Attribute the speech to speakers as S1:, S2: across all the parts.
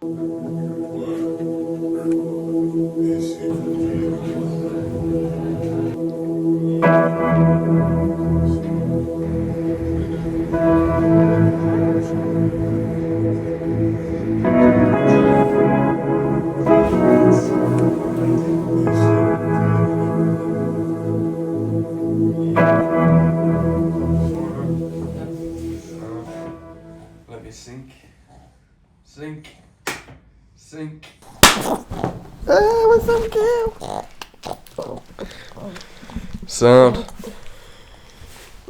S1: Let me sink. What's up, Cal? Sound.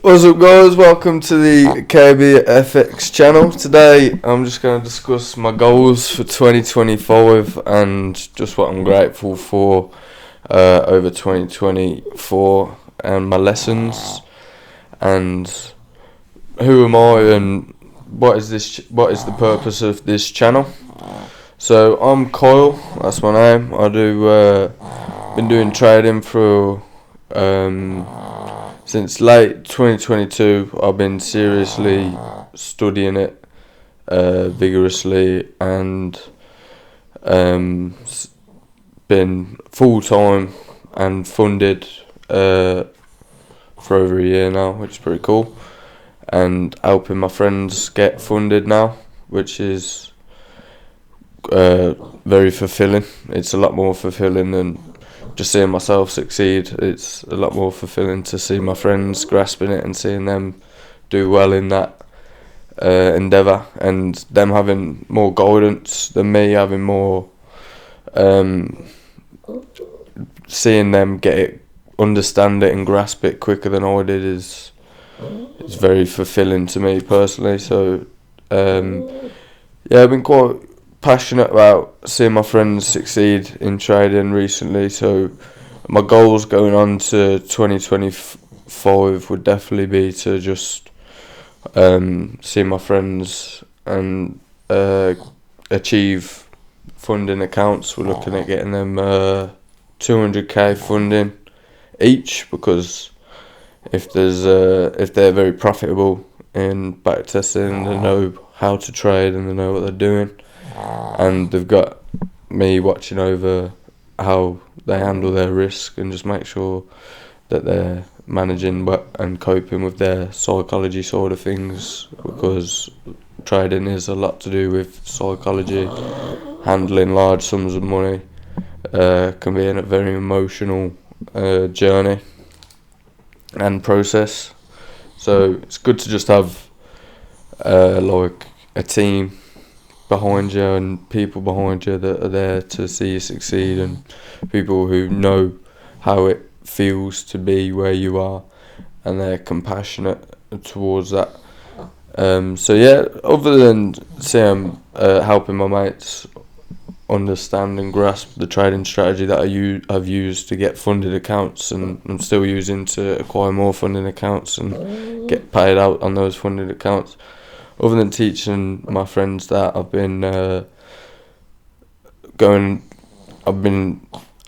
S1: What's up, guys? Welcome to the KBFx channel. Today I'm just going to discuss my goals for 2025 and just what I'm grateful for over 2024 and my lessons and who am I and what is the purpose of this channel. So I'm Kyle, that's my name. I do been doing trading for since late 2022. I've been seriously studying it vigorously and been full time and funded for over a year now, which is pretty cool, and helping my friends get funded now, which is very fulfilling. It's a lot more fulfilling than just seeing myself succeed. It's a lot more fulfilling to see my friends grasping it and seeing them do well in that endeavour, and them having more guidance than me, having more seeing them get it, understand it and grasp it quicker than I did is very fulfilling to me personally. So I've been quite passionate about seeing my friends succeed in trading recently. So my goals going on to 2025 would definitely be to just see my friends and achieve funding accounts. We're looking at getting them 200k funding each, because if they're very profitable in backtesting, they know how to trade and they know what they're doing, and they've got me watching over how they handle their risk and just make sure that they're managing and coping with their psychology side of things, because trading is a lot to do with psychology. Handling large sums of money can be a very emotional journey and process. So it's good to just have like a team behind you and people behind you that are there to see you succeed, and people who know how it feels to be where you are and they're compassionate towards that. Other than saying helping my mates understand and grasp the trading strategy that I've used to get funded accounts, and I'm still using to acquire more funding accounts and get paid out on those funded accounts. Other than teaching my friends that, I've been a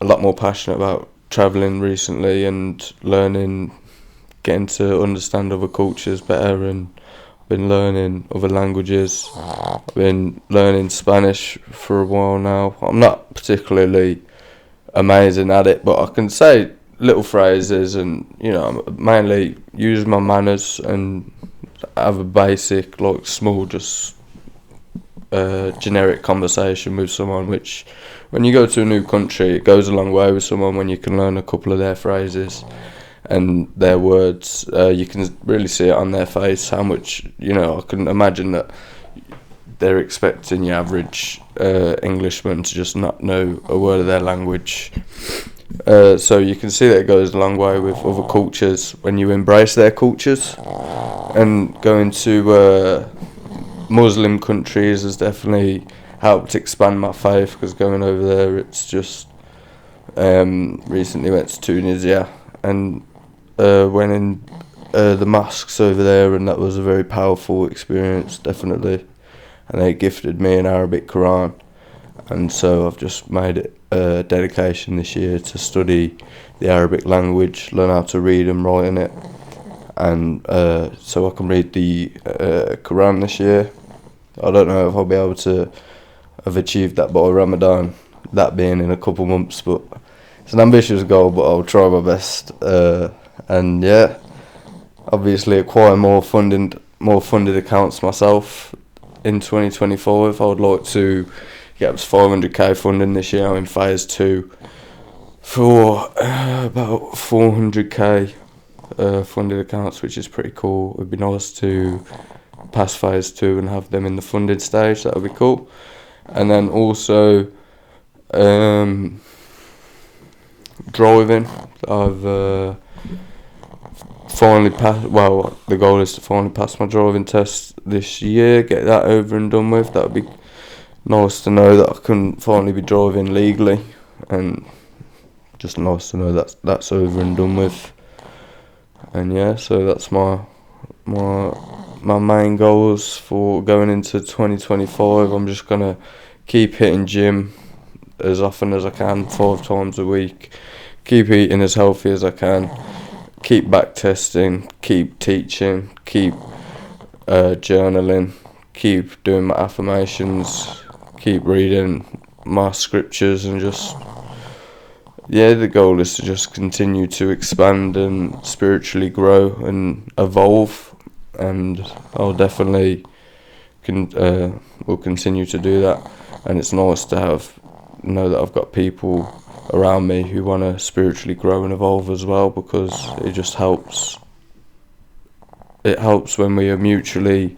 S1: lot more passionate about travelling recently and learning, getting to understand other cultures better, and been learning other languages. I've been learning Spanish for a while now. I'm not particularly amazing at it, but I can say little phrases and, mainly use my manners and have a basic, like, small, just generic conversation with someone, which when you go to a new country, it goes a long way with someone when you can learn a couple of their phrases and their words. You can really see it on their face how much, I can imagine that they're expecting your average Englishman to just not know a word of their language. So you can see that it goes a long way with other cultures when you embrace their cultures. And going to Muslim countries has definitely helped expand my faith, because going over there, it's just recently went to Tunisia and went in the mosques over there, and that was a very powerful experience, definitely. And they gifted me an Arabic Quran, and so I've just made it a dedication this year to study the Arabic language, learn how to read and write in it, and so I can read the Quran this year. I don't know if I'll be able to have achieved that by Ramadan, that being in a couple months. But it's an ambitious goal, but I'll try my best. And yeah, obviously acquire more funded accounts myself in 2025. I would like to get up to 500k funding this year. I'm in phase 2 for about 400k funded accounts, which is pretty cool. It'd be nice to pass phase 2 and have them in the funded stage. That would be cool. And then also driving. I've finally passed. Well, the goal is to finally pass my driving test this year, get that over and done with. That would be nice to know that I can finally be driving legally, and just nice to know that that's over and done with. And yeah, so that's my main goals for going into 2025. I'm just gonna keep hitting gym as often as I can, 5 times a week. Keep eating as healthy as I can. Keep back testing. Keep teaching. Keep journaling. Keep doing my affirmations. Keep reading my scriptures, and just the goal is to just continue to expand and spiritually grow and evolve, and I'll definitely will continue to do that. And it's nice to know that I've got people around me who want to spiritually grow and evolve as well, because it just helps. It helps when we are mutually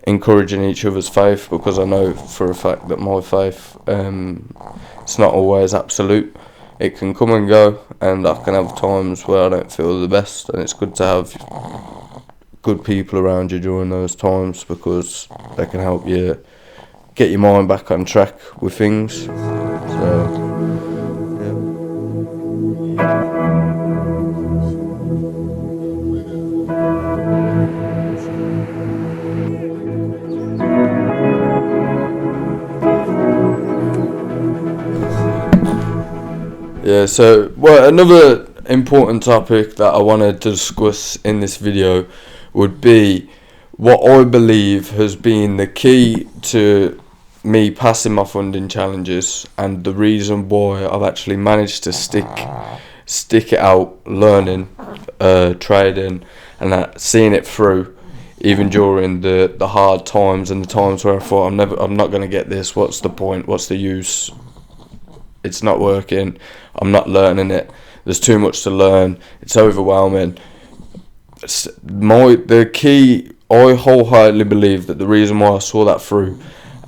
S1: encouraging each other's faith, because I know for a fact that my faith, it's not always absolute. It can come and go, and I can have times where I don't feel the best, and it's good to have good people around you during those times, because they can help you get your mind back on track with things. So so another important topic that I wanted to discuss in this video would be what I believe has been the key to me passing my funding challenges, and the reason why I've actually managed to stick it out, learning, trading, and seeing it through, even during the hard times and the times where I thought I'm not going to get this. What's the point? What's the use? It's not working. I'm not learning it. There's too much to learn. It's overwhelming. The key, I wholeheartedly believe that the reason why I saw that through,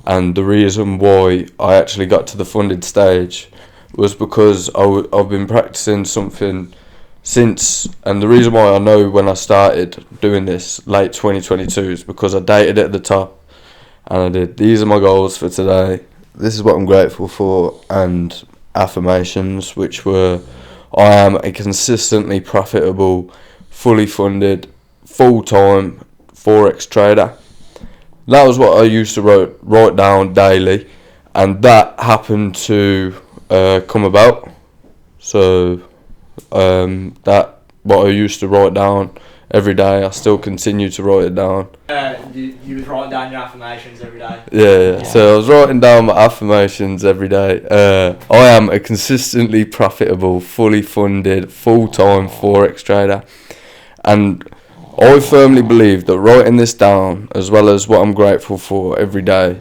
S1: and the reason why I actually got to the funded stage, was because I've been practicing something since, and the reason why I know when I started doing this late 2022 is because I dated it at the top, and I did, these are my goals for today, this is what I'm grateful for, and affirmations, which were, I am a consistently profitable, fully funded, full-time Forex trader. That was what I used to write down daily, and that happened to come about. So that what I used to write down every day, I still continue to write it down.
S2: You was writing down your affirmations every day?
S1: Yeah. So I was writing down my affirmations every day. I am a consistently profitable, fully funded, full-time Forex trader, and I firmly believe that writing this down, as well as what I'm grateful for every day,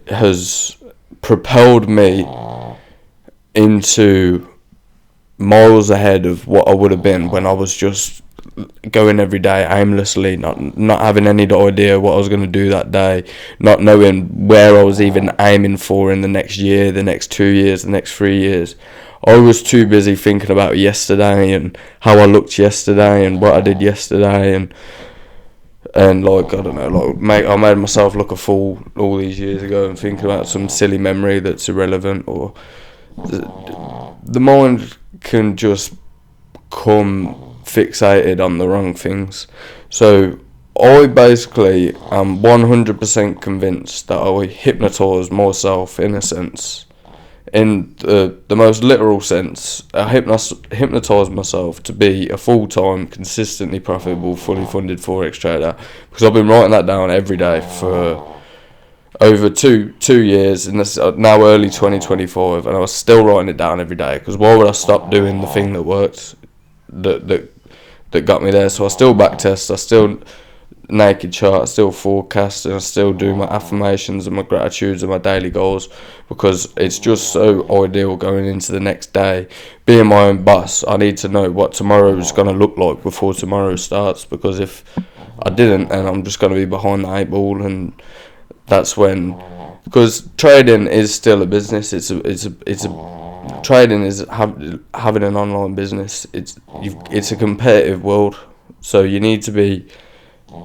S1: has propelled me into miles ahead of what I would have been when I was just going every day aimlessly, not having any idea what I was going to do that day, not knowing where I was even aiming for in the next year, the next 2 years, the next 3 years. I was too busy thinking about yesterday and how I looked yesterday and what I did yesterday, and like, I don't know, like I made myself look a fool all these years ago, and thinking about some silly memory that's irrelevant, or the mind can just come fixated on the wrong things. So I basically am 100% convinced that I hypnotised myself, in a sense, in the most literal sense. I hypnotised myself to be a full-time, consistently profitable, fully funded Forex trader, because I've been writing that down every day for over two years, and this now early 2025, and I was still writing it down every day, because why would I stop doing the thing that worked, that got me there? So I still backtest, I still naked chart, I still forecast, and I still do my affirmations and my gratitudes and my daily goals, because it's just so ideal going into the next day. Being my own boss, I need to know what tomorrow is going to look like before tomorrow starts, because if I didn't, then I'm just going to be behind the 8 ball, and that's when, because trading is still a business. Trading is having an online business. It's a competitive world, so you need to be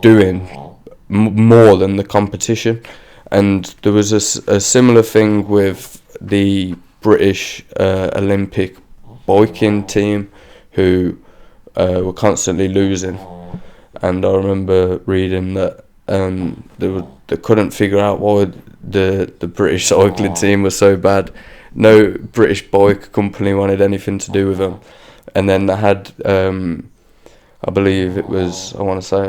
S1: doing more than the competition. And there was a similar thing with the British Olympic biking team, who were constantly losing. And I remember reading that they couldn't figure out why the British cycling team was so bad. No British bike company wanted anything to do with them. And then they had, I believe it was, I want to say,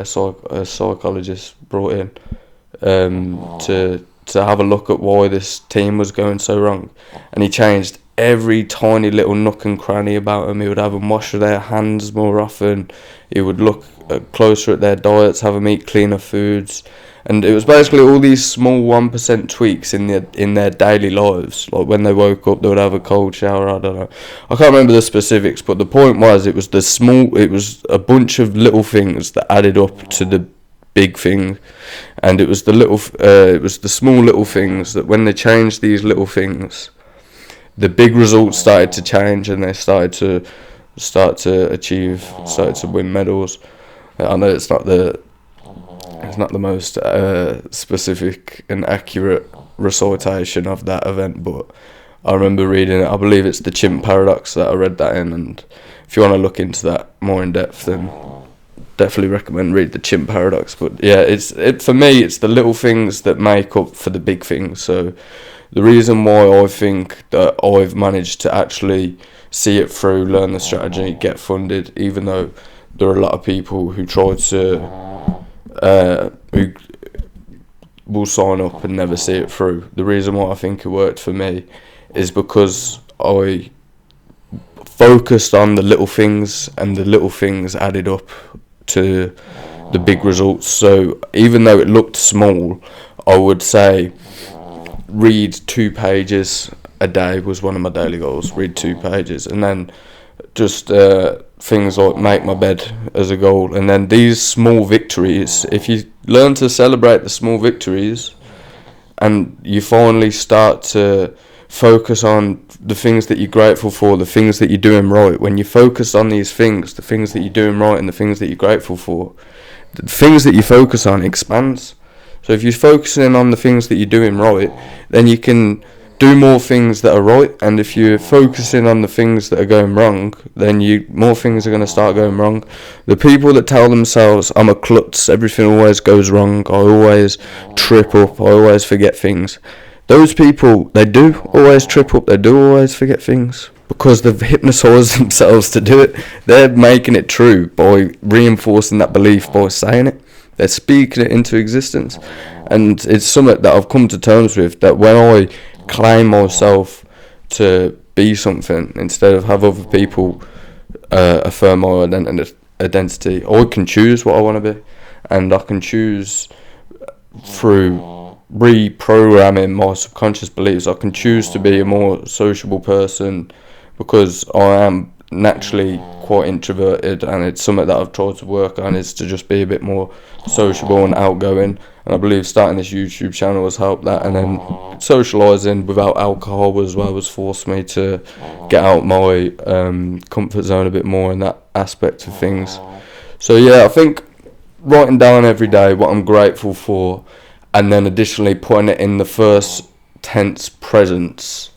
S1: a psychologist brought in to have a look at why this team was going so wrong. And he changed every tiny little nook and cranny about them. He would have them wash their hands more often. He would look closer at their diets, have them eat cleaner foods. And it was basically all these small 1% tweaks in their daily lives. Like when they woke up, they would have a cold shower. I don't know. I can't remember the specifics, but the point was, it was a bunch of little things that added up to the big thing, and it was the small little things that, when they changed these little things, the big results started to change, and they started to win medals. I know it's not the most specific and accurate recitation of that event, but I remember reading it. I believe it's the chimp paradox that I read that in, and if you want to look into that more in depth, then definitely recommend read the chimp paradox. But yeah, for me, it's the little things that make up for the big things. So the reason why I think that I've managed to actually see it through, learn the strategy, get funded, even though there are a lot of people who try to who will sign up and never see it through. The reason why I think it worked for me is because I focused on the little things, and the little things added up to the big results. So even though it looked small, I would say read 2 pages a day was one of my daily goals. Read 2 pages, and then just things like make my bed as a goal. And then these small victories, if you learn to celebrate the small victories, and you finally start to focus on the things that you're grateful for, the things that you're doing right. When you focus on these things, the things that you're doing right and the things that you're grateful for, the things that you focus on expands. So if you're focusing on the things that you're doing right, then you can do more things that are right. And if you're focusing on the things that are going wrong, then more things are going to start going wrong. The people that tell themselves, I'm a klutz, everything always goes wrong, I always trip up, I always forget things, those people, they do always trip up, they do always forget things, because they've hypnotised themselves to do it. They're making it true by reinforcing that belief, by saying it. They're speaking it into existence. And it's something that I've come to terms with, that when I claim myself to be something, instead of have other people affirm my identity, I can choose what I want to be. And I can choose through reprogramming my subconscious beliefs. I can choose to be a more sociable person, because I am naturally quite introverted, and it's something that I've tried to work on, is to just be a bit more sociable and outgoing. And I believe starting this YouTube channel has helped that, and then socialising without alcohol as well has forced me to get out my comfort zone a bit more in that aspect of things. So yeah, I think writing down every day what I'm grateful for, and then additionally putting it in the first tense presence.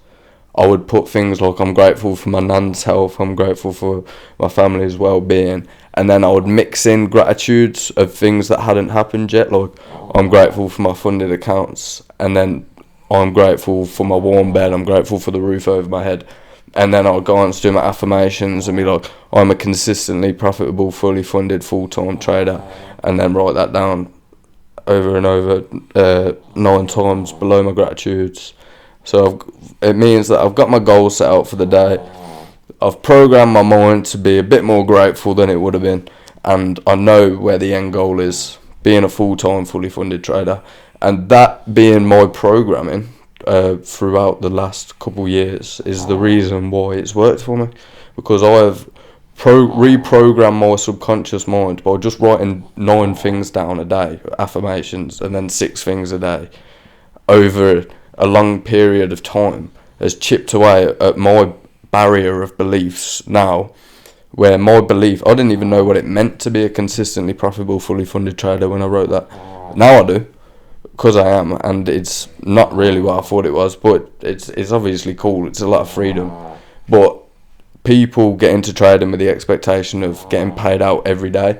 S1: I would put things like, I'm grateful for my nan's health, I'm grateful for my family's well-being, and then I would mix in gratitudes of things that hadn't happened yet, like I'm grateful for my funded accounts, and then I'm grateful for my warm bed, I'm grateful for the roof over my head. And then I'll go on to do my affirmations and be like, I'm a consistently profitable, fully funded, full-time trader, and then write that down over and over 9 times below my gratitudes. So it means that I've got my goals set out for the day. I've programmed my mind to be a bit more grateful than it would have been, and I know where the end goal is, being a full-time, fully funded trader. And that being my programming throughout the last couple of years is the reason why it's worked for me, because I have reprogrammed my subconscious mind by just writing 9 things down a day, affirmations, and then 6 things a day over a long period of time has chipped away at my barrier of beliefs now, where my belief, I didn't even know what it meant to be a consistently profitable, fully funded trader when I wrote that. Now I do, because I am, and it's not really what I thought it was, but it's obviously cool. It's a lot of freedom, but people get into trading with the expectation of getting paid out every day,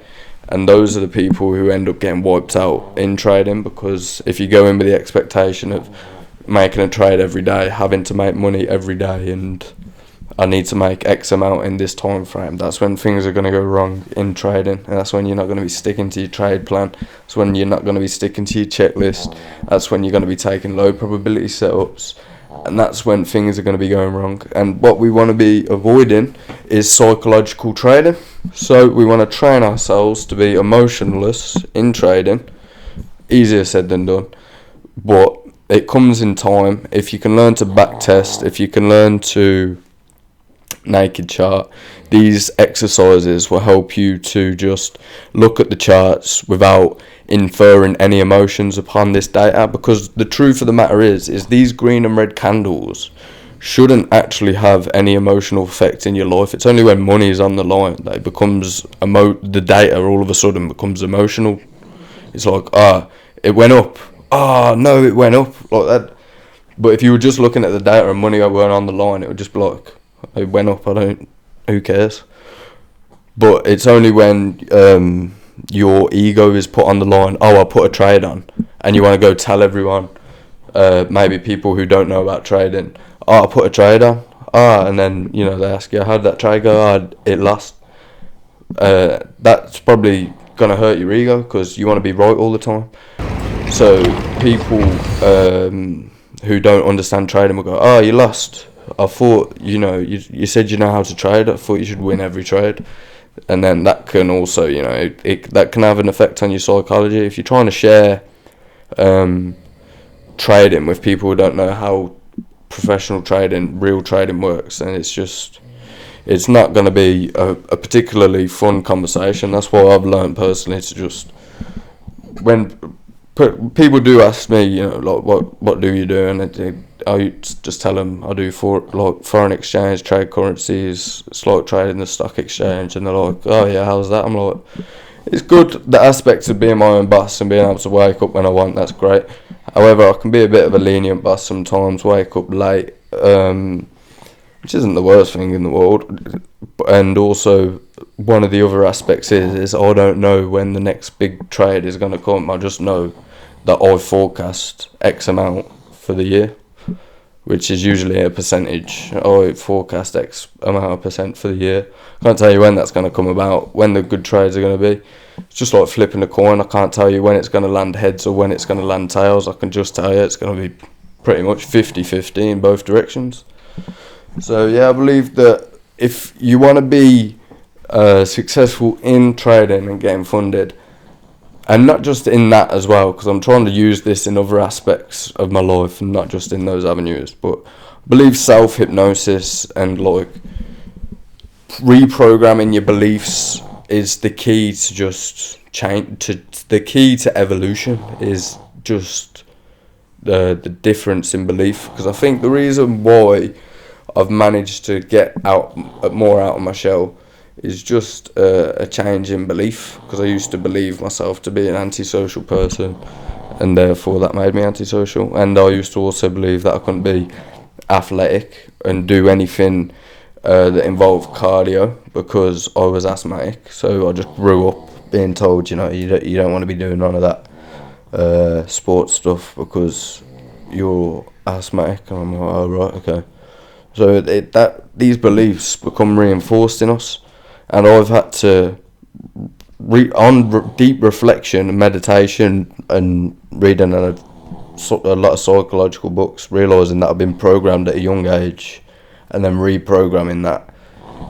S1: and those are the people who end up getting wiped out in trading, because if you go in with the expectation of making a trade every day, having to make money every day, and I need to make X amount in this time frame, that's when things are going to go wrong in trading, and that's when you're not going to be sticking to your trade plan. That's when you're not going to be sticking to your checklist. That's when you're going to be taking low probability setups, and that's when things are going to be going wrong. And what we want to be avoiding is psychological trading. So we want to train ourselves to be emotionless in trading. Easier said than done, but it comes in time. If you can learn to backtest, if you can learn to naked chart, these exercises will help you to just look at the charts without inferring any emotions upon this data, because the truth of the matter is these green and red candles shouldn't actually have any emotional effect in your life. It's only when money is on the line that it becomes the data all of a sudden becomes emotional. It's like, it went up, no, it went up, like that. But if you were just looking at the data and money weren't on the line, it would just be like, it went up, who cares? But it's only when your ego is put on the line, I put a trade on, and you want to go tell everyone, maybe people who don't know about trading, I put a trade on, and then, they ask you, how did that trade go? It lost. That's probably going to hurt your ego, because you want to be right all the time. So people who don't understand trading will go, you lost. I thought, you said you know how to trade. I thought you should win every trade. And then that can also, that can have an effect on your psychology. If you're trying to share trading with people who don't know how professional trading, real trading works, then it's not going to be a particularly fun conversation. That's why I've learned personally to just, when people do ask me, like, what do you do? And I just tell them I do foreign exchange, trade currencies. It's like trading the stock exchange, and they're like, oh yeah, how's that? I'm like, it's good. The aspects of being my own boss and being able to wake up when I want, that's great. However, I can be a bit of a lenient boss sometimes, wake up late, which isn't the worst thing in the world. And also, one of the other aspects is I don't know when the next big trade is going to come. I just know that I forecast X amount for the year, which is usually a percentage. I forecast X amount of percent for the year. Can't tell you when that's going to come about, when the good trades are going to be. It's just like flipping a coin. I can't tell you when it's going to land heads or when it's going to land tails. I can just tell you it's going to be pretty much 50-50 in both directions. So yeah, I believe that if you want to be successful in trading and getting funded, and not just in that as well, because I'm trying to use this in other aspects of my life and not just in those avenues, but I believe self-hypnosis and like reprogramming your beliefs is the key to just change. The key to evolution is just the difference in belief, because I think the reason why I've managed to get more out of my shell is just a change in belief, because I used to believe myself to be an antisocial person, and therefore that made me antisocial. And I used to also believe that I couldn't be athletic and do anything that involved cardio because I was asthmatic. So I just grew up being told, you don't want to be doing none of that sports stuff because you're asthmatic. And I'm like, oh right, okay. So these beliefs become reinforced in us, and I've had to deep reflection and meditation and reading a lot of psychological books, realising that I've been programmed at a young age and then reprogramming that.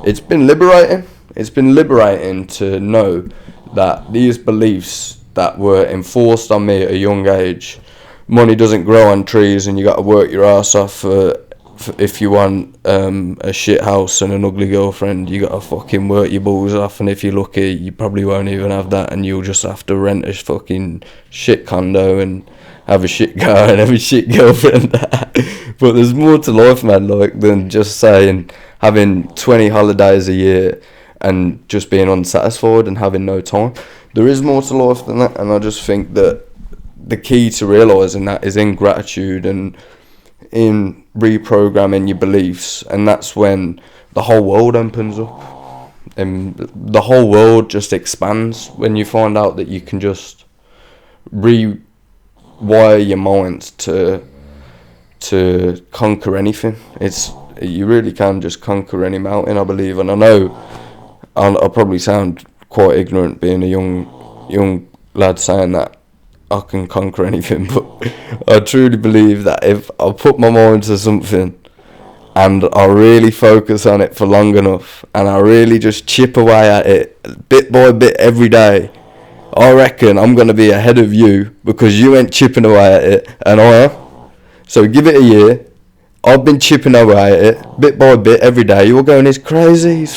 S1: It's been liberating. It's been liberating to know that these beliefs that were enforced on me at a young age, money doesn't grow on trees and you got to work your ass off if you want a shit house and an ugly girlfriend, you got to fucking work your balls off, and if you're lucky you probably won't even have that and you'll just have to rent a fucking shit condo and have a shit car and have a shit girlfriend. But there's more to life, man, like, than just saying having 20 holidays a year and just being unsatisfied and having no time. There is more to life than that, and I just think that the key to realising that is in gratitude and in reprogramming your beliefs, and that's when the whole world opens up and the whole world just expands when you find out that you can just rewire your mind to conquer anything. You really can just conquer any mountain, I believe. And I know I'll probably sound quite ignorant being a young lad saying that I can conquer anything, but I truly believe that if I put my mind to something and I really focus on it for long enough and I really just chip away at it bit by bit every day, I reckon I'm going to be ahead of you because you ain't chipping away at it and I am. So give it a year. I've been chipping away at it bit by bit every day. You're going, he's crazy, he's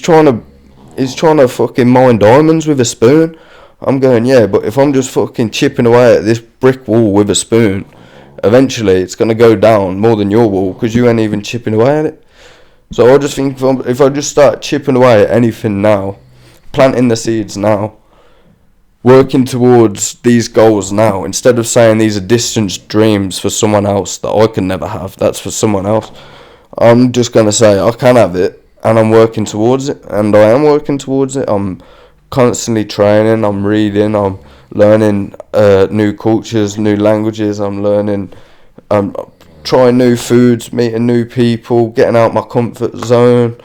S1: trying to fucking mine diamonds with a spoon. I'm going, yeah, but if I'm just fucking chipping away at this brick wall with a spoon, eventually it's going to go down more than your wall because you ain't even chipping away at it. So I just think if I just start chipping away at anything now, planting the seeds now, working towards these goals now, instead of saying these are distant dreams for someone else that I can never have, that's for someone else, I'm just going to say I can have it and I'm working towards it, and I am working towards it. I'm constantly training, I'm reading, I'm learning new cultures, new languages, I'm trying new foods, meeting new people, getting out my comfort zone.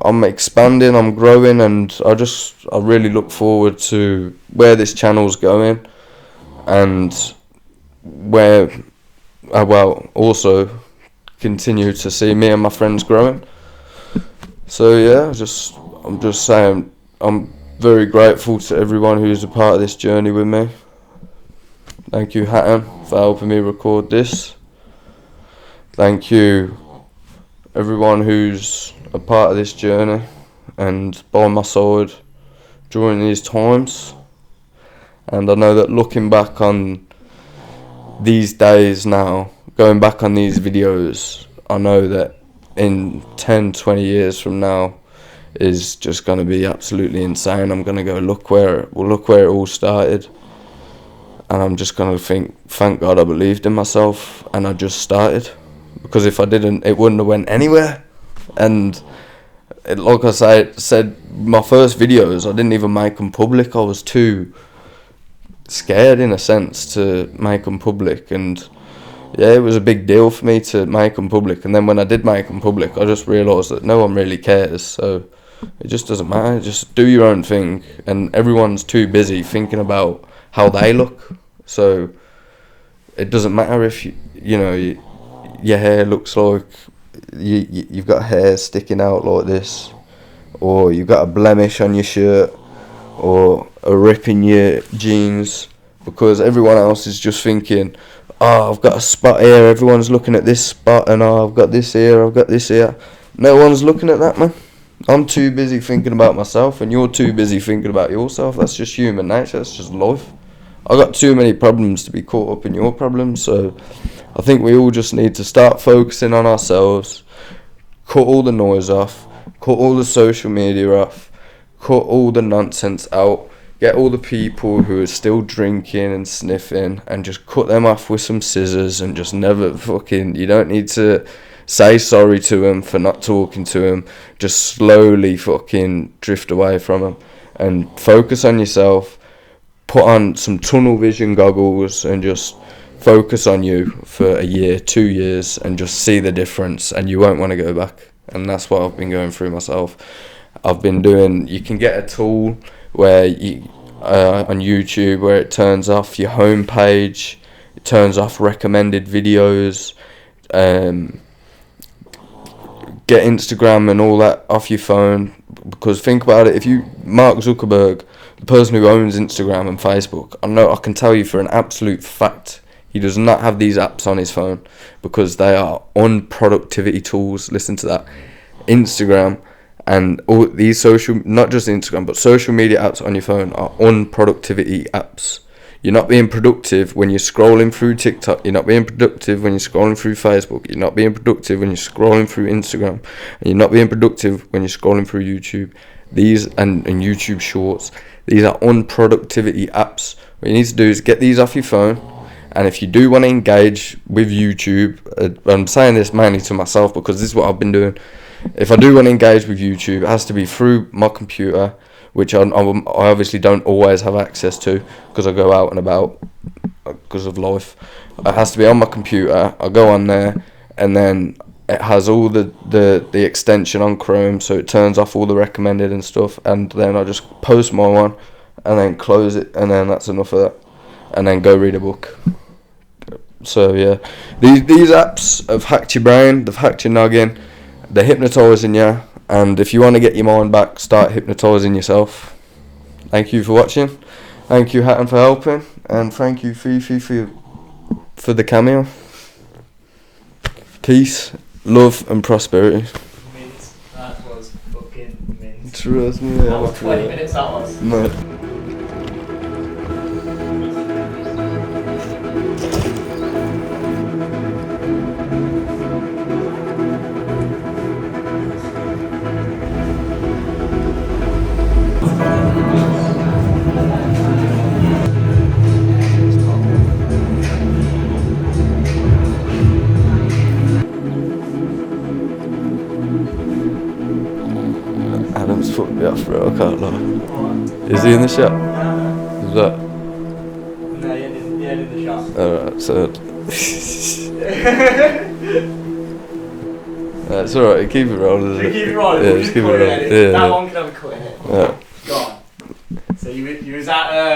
S1: I'm expanding, I'm growing, and I really look forward to where this channel's going, and where I will also continue to see me and my friends growing. So yeah, I'm just saying I'm very grateful to everyone who's a part of this journey with me. Thank you, Hatton, for helping me record this. Thank you, everyone who's a part of this journey and by my side during these times. And I know that looking back on these days now, going back on these videos, I know that in 10-20 years from now is just going to be absolutely insane. I'm going to go look where it all started, and I'm just going to think, thank God I believed in myself and I just started, because if I didn't, it wouldn't have went anywhere. And like I said, my first videos, I didn't even make them public. I was too scared, in a sense, to make them public, and yeah, it was a big deal for me to make them public. And then when I did make them public, I just realised that no one really cares, so it just doesn't matter. Just do your own thing, and everyone's too busy thinking about how they look. So it doesn't matter if your hair looks like you've got hair sticking out like this, or you've got a blemish on your shirt, or a rip in your jeans, because everyone else is just thinking, oh, I've got a spot here, everyone's looking at this spot, and oh, I've got this here, I've got this here. No one's looking at that, man. I'm too busy thinking about myself, and you're too busy thinking about yourself. That's just human nature, that's just life. I got too many problems to be caught up in your problems, so I think we all just need to start focusing on ourselves, cut all the noise off, cut all the social media off, cut all the nonsense out, get all the people who are still drinking and sniffing and just cut them off with some scissors, and just never fucking, you don't need to say sorry to them for not talking to them, just slowly fucking drift away from them and focus on yourself, put on some tunnel vision goggles and just focus on you for a year, 2 years, and just see the difference, and you won't want to go back. And that's what I've been going through myself. I've been doing. You can get a tool where you on YouTube where it turns off your home page, it turns off recommended videos. Get Instagram and all that off your phone, because think about it, if you Mark Zuckerberg, the person who owns Instagram and Facebook, I can tell you for an absolute fact he does not have these apps on his phone, because they are unproductivity tools. Listen to that. Instagram and all these not just Instagram but social media apps on your phone are unproductivity apps. You're not being productive when you're scrolling through TikTok. You're not being productive when you're scrolling through Facebook. You're not being productive when you're scrolling through Instagram. And you're not being productive when you're scrolling through YouTube. These and YouTube Shorts. These are unproductivity apps. What you need to do is get these off your phone. And if you do want to engage with YouTube, I'm saying this mainly to myself because this is what I've been doing. If I do want to engage with YouTube, it has to be through my computer, which I obviously don't always have access to because I go out and about because of life. It has to be on my computer. I go on there, and then it has all the extension on Chrome, so it turns off all the recommended and stuff, and then I just post my one, and then close it, and then that's enough of that, and then go read a book. So yeah, these apps have hacked your brain, they've hacked your noggin, they're hypnotising you. And if you want to get your mind back, start hypnotising yourself. Thank you for watching. Thank you, Hatton, for helping. And thank you, Fifi, for the cameo. Peace, love, and prosperity.
S2: Mint. That was fucking mint.
S1: Trust me.
S2: That was 20 minutes, that was.
S1: No. Adam's fucked me off, bro. I can't lie. Is he in the shop? Is that?
S2: No, he ended in the shop.
S1: Alright, so. It's alright, keep it rolling.
S2: Keep it rolling.
S1: Yeah, just keep it rolling.
S2: That one can have a cut in it.
S1: Yeah.
S2: Go on. So you was at